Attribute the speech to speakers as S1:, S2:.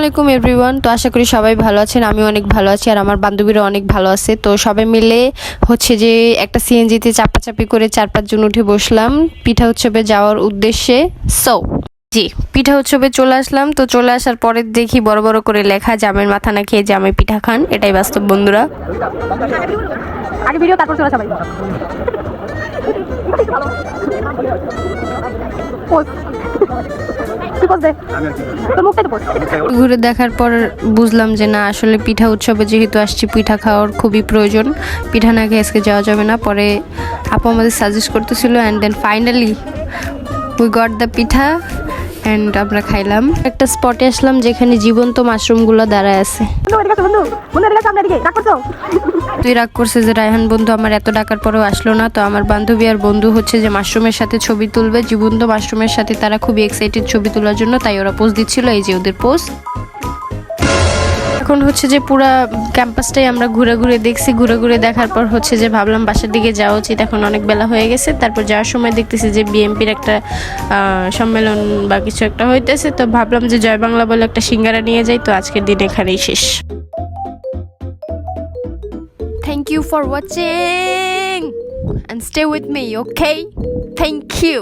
S1: আলাইকুম এভরিওয়ান। তো আশা করি সবাই ভালো আছেন, আমি অনেক ভালো আছি আর আমার বান্ধবীরা অনেক ভালো আছে। তো সবাই মিলে হচ্ছে যে একটা সিএনজিতে চাপাচাপি করে 4-5 জন উঠে বসলাম পিঠা উৎসবে যাওয়ার উদ্দেশ্যে। জি, পিঠা উৎসবে চলে আসলাম। তো চলে আসার পরে দেখি বড় বড় করে লেখা জামের মাথা না খেয়ে জামে পিঠা খান। এটাই বাস্তব বন্ধুরা।
S2: আগে ভিডিও তারপর চলে সবাই
S1: ঘুরে দেখার পর বুঝলাম যে না, আসলে পিঠা উৎসবে যেহেতু আসছি পিঠা খাওয়ার খুবই প্রয়োজন। পিঠা না খেয়ে আজকে যাওয়া যাবে না। পরে আপু আমাদের সাজেস্ট করতেছিল and then finally we got the pitha and আমরা খাইলাম। একটা স্পটে আসলাম যেখানে জীবন্ত মাশরুমগুলো দাঁড়ায় আছে। তুই রাগ করছে যে রায়হান বন্ধু আমার এত ডাকার পরেও আসলো না। তো আমার বান্ধবী আর বন্ধু হচ্ছে যে মাশরুমের সাথে ছবি তুলবে, জীবন্ত মাশরুমের সাথে তারা খুবই এক্সাইটেড ছবি তোলার জন্য, তাই ওরা পোজ দিচ্ছিল। এই যে ওদের পোজ। এখন হচ্ছে যে পুরা ক্যাম্পাসটাই আমরা ঘুরে ঘুরে দেখছি। ঘুরে ঘুরে দেখার পর হচ্ছে যে ভাবলাম বাসার দিকে যাওয়া উচিত, এখন অনেক বেলা হয়ে গেছে। তারপর যাওয়ার সময় দেখতেছি যে বিএমপির একটা সম্মেলন বা কিছু একটা হইতেছে। তো ভাবলাম যে জয় বাংলা বলে একটা সিঙ্গারা নিয়ে যাই। তো আজকের দিন এখানেই শেষ। Thank you for watching and stay with me, okay? Thank you.